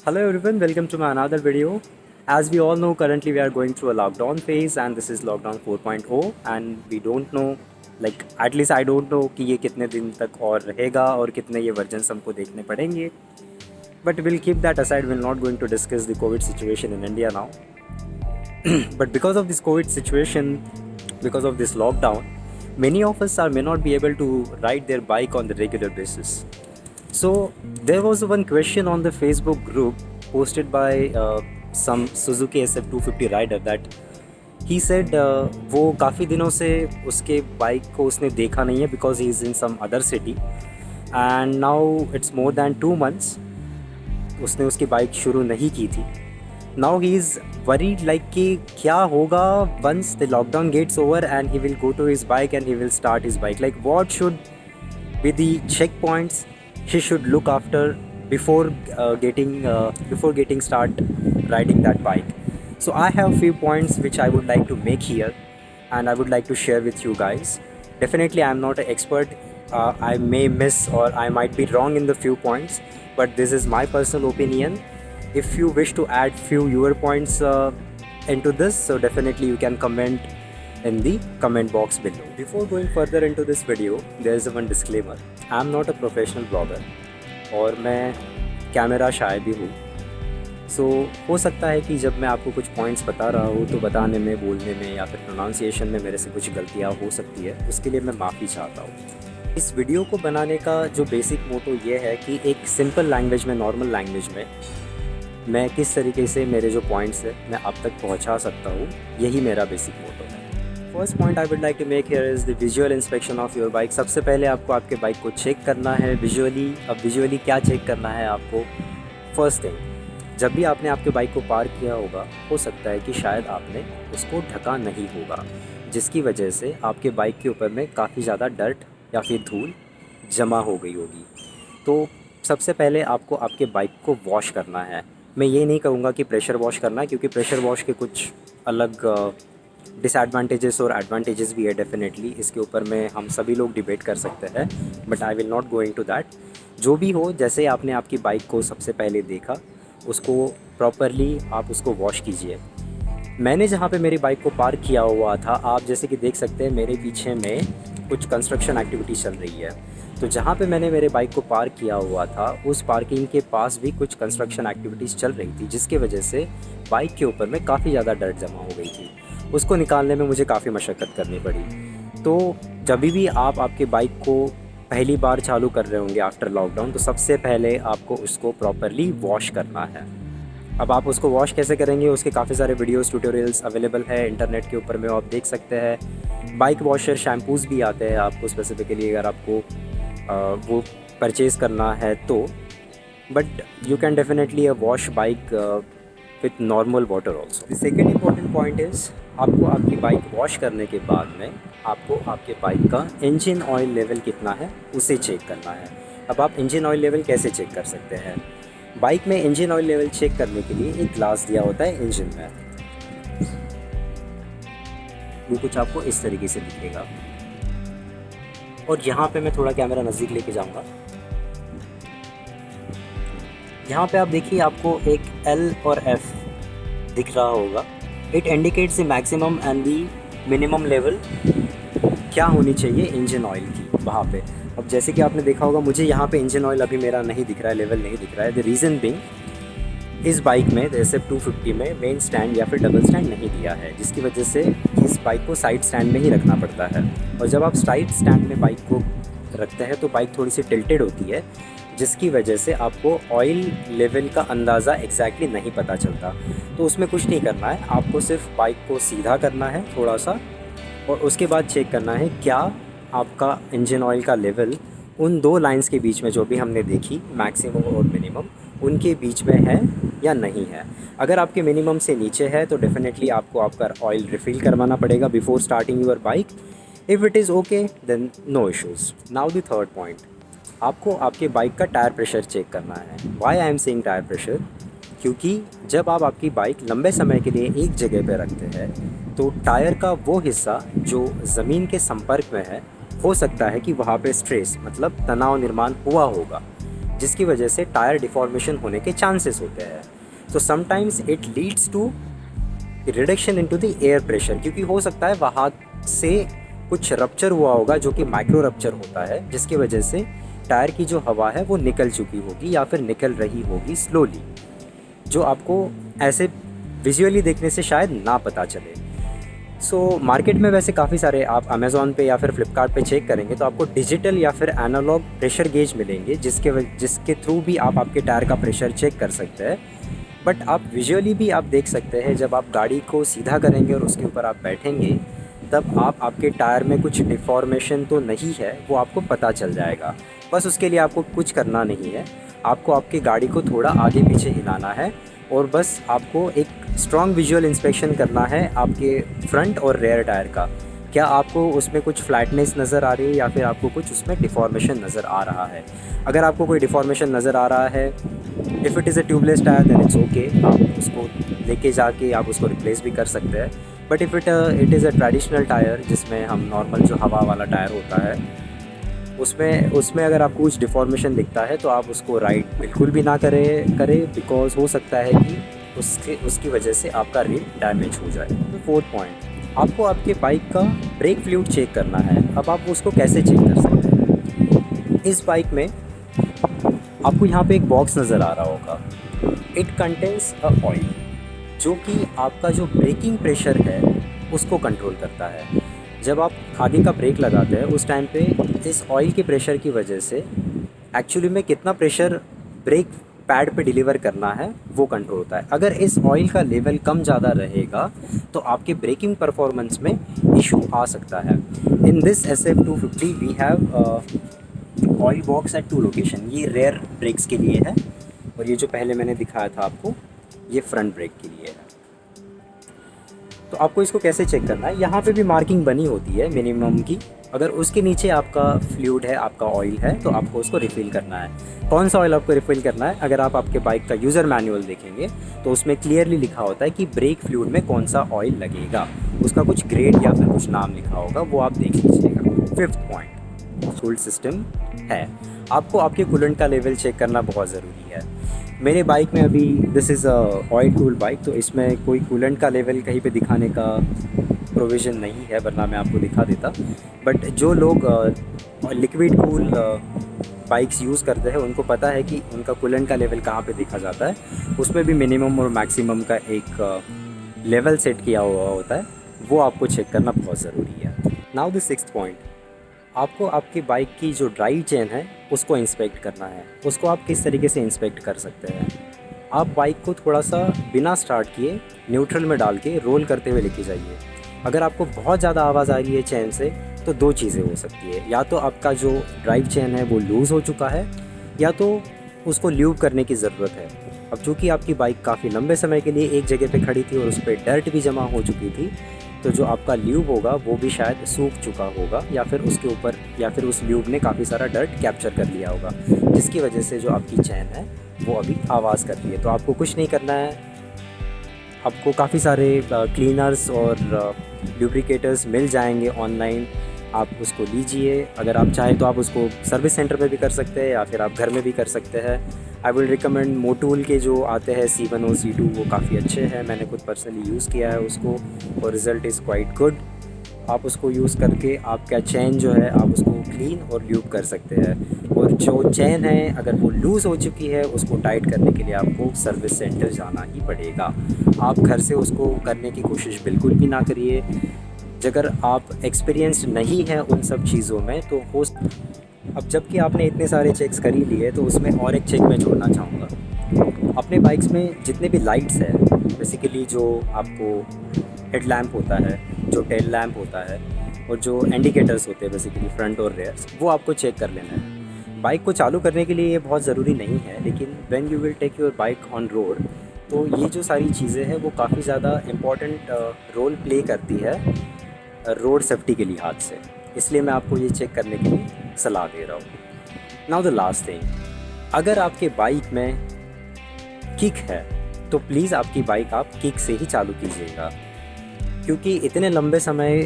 Hello everyone, welcome to my another video. As we all know, currently we are going through a lockdown phase and this is lockdown 4.0 and we don't know, like at least I don't know कि ये कितने दिन तक और रहेगा और कितने ये वर्जन्स हमको देखने पड़ेंगे. But we'll keep that aside, we're not going to discuss the COVID situation in India now. But because of this COVID situation, because of this lockdown, many of us may not be able to ride their bike on the regular basis. So there was one question on the Facebook group posted by some Suzuki SF250 rider that he said वो काफ़ी दिनों से उसके bike को उसने देखा नहीं है because he is in some other city and now it's more than 2 months उसने उसकी बाइक शुरू नहीं की थी. Now he is worried like कि क्या होगा once the lockdown gets over and he will go to his bike and he will start his bike. Like what should be the checkpoints he should look after before getting start riding that bike. So I have few points which I would like to make here and I would like to share with you guys. Definitely I am not an expert. I may miss or I might be wrong in the few points, but this is my personal opinion. If you wish to add few your points into this, so definitely you can comment in the comment box below. Before going further into this video, there is one disclaimer. I am not a professional blogger और मैं camera shy भी हूँ. सो हो सकता है कि जब मैं आपको कुछ पॉइंट्स बता रहा हूँ तो बताने में, बोलने में या फिर प्रोनाउंसिएशन में मेरे से कुछ गलतियाँ हो सकती है. उसके लिए मैं माफ़ी चाहता हूँ. इस वीडियो को बनाने का जो बेसिक मोटो ये है कि एक सिंपल लैंग्वेज में, नॉर्मल लैंग्वेज में मैं किस तरीके से मेरे जो पॉइंट्स है मैं आप तक पहुँचा सकता हूँ, यही मेरा बेसिक मोटो है. First point I would like to make here is the visual inspection of your bike. सबसे पहले आपको आपके बाइक को चेक करना है विजुअली. अब विजुअली क्या चेक करना है आपको? फर्स्ट थिंग, जब भी आपने आपके बाइक को पार्क किया होगा, हो सकता है कि शायद आपने उसको ढका नहीं होगा, जिसकी वजह से आपके बाइक के ऊपर में काफ़ी ज़्यादा डर्ट या फिर धूल जमा हो गई होगी. तो सबसे पहले आपको आपके बाइक को वॉश करना है. मैं ये नहीं कहूँगा कि प्रेशर वॉश करना है, क्योंकि प्रेशर वॉश के कुछ अलग डिसएडवांटेजेस और एडवांटेजेस भी है. डेफिनेटली इसके ऊपर में हम सभी लोग डिबेट कर सकते हैं, but I will not going to that. जो भी हो, जैसे आपने आपकी बाइक को सबसे पहले देखा, उसको प्रॉपरली आप उसको वॉश कीजिए. मैंने जहाँ पे मेरी बाइक को पार्क किया हुआ था, आप जैसे कि देख सकते हैं मेरे पीछे में कुछ कंस्ट्रक्शन एक्टिविटी चल रही है. तो जहाँ पे मैंने मेरे बाइक को पार्क किया हुआ था, उस पार्किंग के पास भी कुछ कंस्ट्रक्शन एक्टिविटीज़ चल रही थी, जिसकी वजह से बाइक के ऊपर में काफ़ी ज़्यादा डर्ट जमा हो गई थी. उसको निकालने में मुझे काफ़ी मशक्क़त करनी पड़ी. तो जब भी आप आपके बाइक को पहली बार चालू कर रहे होंगे आफ्टर लॉकडाउन, तो सबसे पहले आपको उसको प्रॉपरली वॉश करना है. अब आप उसको वॉश कैसे करेंगे, उसके काफ़ी सारे वीडियोस, ट्यूटोरियल्स अवेलेबल है इंटरनेट के ऊपर में, आप देख सकते हैं. बाइक वॉशर शैम्पूज़ भी आते हैं आपको स्पेसिफिकली, अगर आपको वो परचेज़ करना है तो. But you can definitely wash bike with normal water also. The second important point is, आपको आपकी बाइक वॉश करने के बाद में आपको आपके बाइक का इंजन ऑयल लेवल कितना है उसे चेक करना है. अब आप इंजन ऑयल लेवल कैसे चेक कर सकते हैं? बाइक में इंजन ऑयल लेवल चेक करने के लिए एक ग्लास दिया होता है इंजन में. वो कुछ आपको इस तरीके से दिखेगा, और यहाँ पे मैं थोड़ा कैमरा नज़दीक लेके जाऊँगा. यहाँ पे आप देखिए, आपको एक L और F दिख रहा होगा. It indicates the maximum and the minimum level क्या होनी चाहिए इंजन ऑयल की वहाँ पे. अब जैसे कि आपने देखा होगा, मुझे यहाँ पे इंजन ऑयल अभी मेरा नहीं दिख रहा है, लेवल नहीं दिख रहा है. द रीज़न बिंग, इस बाइक में SF250 में मेन स्टैंड या फिर डबल स्टैंड नहीं दिया है, जिसकी वजह से इस बाइक को साइड स्टैंड में ही रखना पड़ता है. और जब आप साइड स्टैंड में बाइक को रखते हैं तो बाइक थोड़ी सी टिल्टेड होती है, जिसकी वजह से आपको ऑयल लेवल का अंदाज़ा एग्जैक्टली नहीं पता चलता. तो उसमें कुछ नहीं करना है, आपको सिर्फ बाइक को सीधा करना है थोड़ा सा, और उसके बाद चेक करना है क्या आपका इंजन ऑयल का लेवल उन दो लाइंस के बीच में, जो भी हमने देखी मैक्सिमम और मिनिमम, उनके बीच में है या नहीं है. अगर आपके मिनिमम से नीचे है तो डेफिनेटली आपको आपका ऑयल रिफ़िल करवाना पड़ेगा before starting your bike. If it is okay then no issues. Now the third point, आपको आपके बाइक का टायर प्रेशर चेक करना है. Why I am saying tyre pressure? क्योंकि जब आप आपकी बाइक लंबे समय के लिए एक जगह पर रखते हैं, तो टायर का वो हिस्सा जो ज़मीन के संपर्क में है, हो सकता है कि वहाँ पे स्ट्रेस मतलब तनाव निर्माण हुआ होगा. जिसकी वजह से टायर डिफॉर्मेशन होने के चांसेस होते हैं। तो sometimes it leads to reduction into the air pressure, क्योंकि हो सकता है वहाँ से कुछ रप्चर हुआ होगा जो कि माइक्रो रप्चर होता है, जिसकी वजह से टायर की जो हवा है वो निकल चुकी होगी या फिर निकल रही होगी स्लोली, जो आपको ऐसे विजुअली देखने से शायद ना पता चले। सो मार्केट में वैसे काफ़ी सारे, आप अमेज़ॉन पे या फिर फ्लिपकार्ट पे चेक करेंगे तो आपको डिजिटल या फिर एनालॉग प्रेशर गेज मिलेंगे, जिसके थ्रू भी आप आपके टायर का प्रेशर चेक कर सकते हैं। बट आप विजुअली भी आप देख सकते हैं, जब आप गाड़ी को सीधा करेंगे और उसके ऊपर आप बैठेंगे तब आपके टायर में कुछ डिफॉर्मेशन तो नहीं है, वो आपको पता चल जाएगा। बस उसके लिए आपको कुछ करना नहीं है, आपको आपकी गाड़ी को थोड़ा आगे पीछे हिलाना है और बस आपको एक स्ट्रॉन्ग विजुअल इंस्पेक्शन करना है आपके फ्रंट और रेयर टायर का। क्या आपको उसमें कुछ फ्लैटनेस नज़र आ रही है या फिर आपको कुछ उसमें डिफॉर्मेशन नज़र आ रहा है। अगर आपको कोई डिफॉर्मेशन नज़र आ रहा है, if it is a tubeless tyre then it's okay, आप उसको लेके जाके आप उसको रिप्लेस भी कर सकते हैं। But if it is a traditional tyre, जिसमें हम नॉर्मल जो हवा वाला टायर होता है उसमें अगर आपको कुछ डिफॉर्मेशन दिखता है तो आप उसको राइड बिल्कुल भी ना करें, बिकॉज हो सकता है कि उसकी वजह से आपका रिम डैमेज हो जाए। तो 4th पॉइंट, आपको आपके बाइक का ब्रेक फ्लूइड चेक करना है। अब आप उसको कैसे चेक कर सकते हैं? इस बाइक में आपको यहाँ पे एक बॉक्स नज़र आ रहा होगा, इट कंटेन्स अ ऑयल, जो कि आपका जो ब्रेकिंग प्रेशर है उसको कंट्रोल करता है। जब आप आगे का ब्रेक लगाते हैं उस टाइम पे इस ऑयल के प्रेशर की वजह से एक्चुअली में कितना प्रेशर ब्रेक पैड पे डिलीवर करना है वो कंट्रोल होता है। अगर इस ऑयल का लेवल कम ज़्यादा रहेगा तो आपके ब्रेकिंग परफॉर्मेंस में इशू आ सकता है। In this SF250 we have oil box at 2 location. ये रेयर ब्रेक्स के लिए है और ये जो पहले मैंने दिखाया था आपको ये फ्रंट ब्रेक के लिए है। तो आपको इसको कैसे चेक करना है, यहाँ पे भी मार्किंग बनी होती है मिनिमम की। अगर उसके नीचे आपका फ्लूइड है, आपका ऑयल है, तो आपको उसको रिफ़िल करना है। कौन सा ऑयल आपको रिफ़िल करना है, अगर आप आपके बाइक का यूज़र मैनुअल देखेंगे तो उसमें क्लियरली लिखा होता है कि ब्रेक फ्लूइड में कौन सा ऑयल लगेगा, उसका कुछ ग्रेड या फिर कुछ नाम लिखा होगा, वो आप देख लीजिएगा। 5th पॉइंट, कूल सिस्टम है। आपको आपके कूलेंट का लेवल चेक करना बहुत ज़रूरी है। मेरे बाइक में अभी this is a oil cool bike, तो इसमें कोई कूलेंट का लेवल कहीं पे दिखाने का प्रोविज़न नहीं है, वरना मैं आपको दिखा देता। बट जो लोग लिक्विड कूल बाइक्स यूज़ करते हैं उनको पता है कि उनका कूलेंट का लेवल कहाँ पे देखा जाता है। उसमें भी मिनिमम और मैक्सिमम का एक लेवल सेट किया हुआ होता है, वो आपको चेक करना बहुत ज़रूरी है। नाउ द 6th पॉइंट, आपको आपकी बाइक की जो ड्राइव चेन है उसको इंस्पेक्ट करना है। उसको आप किस तरीके से इंस्पेक्ट कर सकते हैं, आप बाइक को थोड़ा सा बिना स्टार्ट किए न्यूट्रल में डाल के रोल करते हुए लेके जाइए। अगर आपको बहुत ज़्यादा आवाज़ आ रही है चेन से तो 2 चीज़ें हो सकती है, या तो आपका जो ड्राइव चेन है वो लूज़ हो चुका है या तो उसको ल्यूब करने की ज़रूरत है। अब चूँकि आपकी बाइक काफ़ी लंबे समय के लिए एक जगह पे खड़ी थी और उस पर डर्ट भी जमा हो चुकी थी, तो जो आपका ल्यूब होगा वो भी शायद सूख चुका होगा या फिर उसके ऊपर या फिर उस ल्यूब ने काफ़ी सारा डर्ट कैप्चर कर लिया होगा, जिसकी वजह से जो आपकी चैन है वो अभी आवाज़ कर रही है। तो आपको कुछ नहीं करना है, आपको काफ़ी सारे क्लीनर्स और लुब्रिकेटर्स मिल जाएंगे ऑनलाइन, आप उसको लीजिए। अगर आप चाहें तो आप उसको सर्विस सेंटर में भी कर सकते हैं या फिर आप घर में भी कर सकते हैं। आई विल रिकमेंड मोटूल के जो आते हैं C1 और C2, वो काफ़ी अच्छे हैं, मैंने खुद पर्सनली यूज़ किया है उसको और रिज़ल्ट इज़ क्वाइट गुड। आप उसको यूज़ करके आपका चैन जो है आप उसको क्लीन और ल्यूब कर सकते हैं। और जो चैन है अगर वो लूज़ हो चुकी है उसको टाइट करने के लिए आपको सर्विस सेंटर जाना ही पड़ेगा। आप घर से उसको करने की कोशिश बिल्कुल भी ना करिए। अगर आप एक्सपीरियंस्ड नहीं हैं उन सब चीज़ों में तो हो। अब जबकि आपने इतने सारे चेक्स कर ही लिए तो उसमें और एक चेक मैं जोड़ना चाहूँगा। अपने बाइक्स में जितने भी लाइट्स हैं, बेसिकली जो आपको हेडलैम्प होता है, जो टेल लैम्प होता है और जो इंडिकेटर्स होते हैं बेसिकली फ्रंट और रेयर्स, वो आपको चेक कर लेना है। बाइक को चालू करने के लिए ये बहुत ज़रूरी नहीं है, लेकिन when you will take your bike on road तो ये जो सारी चीज़ें हैं वो काफ़ी ज़्यादा इम्पॉर्टेंट रोल प्ले करती है रोड सेफ्टी के लिहाज से, इसलिए मैं आपको ये चेक करने की सलाह दे रहा हूँ। नाउ द लास्ट थिंग, अगर आपके बाइक में किक है तो प्लीज़ आपकी बाइक आप किक से ही चालू कीजिएगा, क्योंकि इतने लंबे समय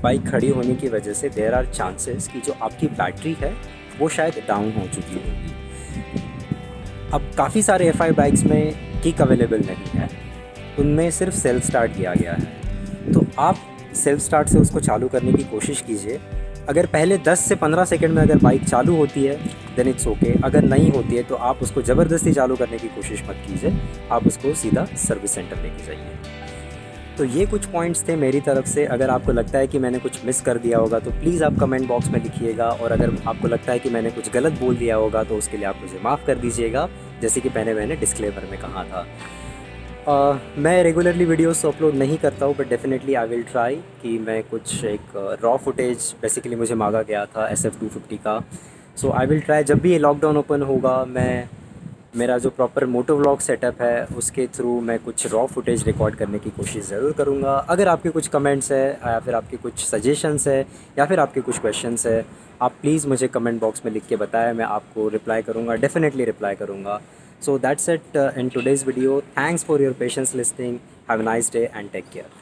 बाइक खड़ी होने की वजह से देयर आर चांसेस कि जो आपकी बैटरी है वो शायद डाउन हो चुकी होगी। अब काफ़ी सारे एफ आई बाइक्स में किक अवेलेबल नहीं है, उनमें सिर्फ सेल्फ स्टार्ट किया गया है। तो आप सेल्फ स्टार्ट से उसको चालू करने की कोशिश कीजिए। अगर पहले 10 से 15 सेकंड में अगर बाइक चालू होती है देन इट्स ओके, अगर नहीं होती है तो आप उसको ज़बरदस्ती चालू करने की कोशिश मत कीजिए, आप उसको सीधा सर्विस सेंटर लेके जाइए। तो ये कुछ पॉइंट्स थे मेरी तरफ से। अगर आपको लगता है कि मैंने कुछ मिस कर दिया होगा तो प्लीज़ आप कमेंट बॉक्स में लिखिएगा, और अगर आपको लगता है कि मैंने कुछ गलत बोल दिया होगा तो उसके लिए आप मुझे माफ़ कर दीजिएगा, जैसे कि मैंने डिस्क्लेमर में कहा था। मैं रेगुलरली वीडियोस अपलोड नहीं करता हूँ, but definitely I will try कि मैं कुछ एक रॉ फुटेज बेसिकली मुझे मांगा गया था SF250 का। सो आई विल ट्राई, जब भी ये लॉकडाउन ओपन होगा मैं मेरा जो प्रॉपर मोटो व्लॉग सेटअप है उसके थ्रू मैं कुछ रॉ फुटेज रिकॉर्ड करने की कोशिश ज़रूर करूँगा। अगर आपके कुछ कमेंट्स है या फिर आपके कुछ सजेशंस है या फिर आपके कुछ क्वेश्चंस है, आप प्लीज़ मुझे कमेंट बॉक्स में लिख के बताएं, मैं आपको रिप्लाई करूँगा, डेफिनेटली रिप्लाई करूँगा। So that's it in today's video. Thanks for your patience listening. Have a nice day and take care.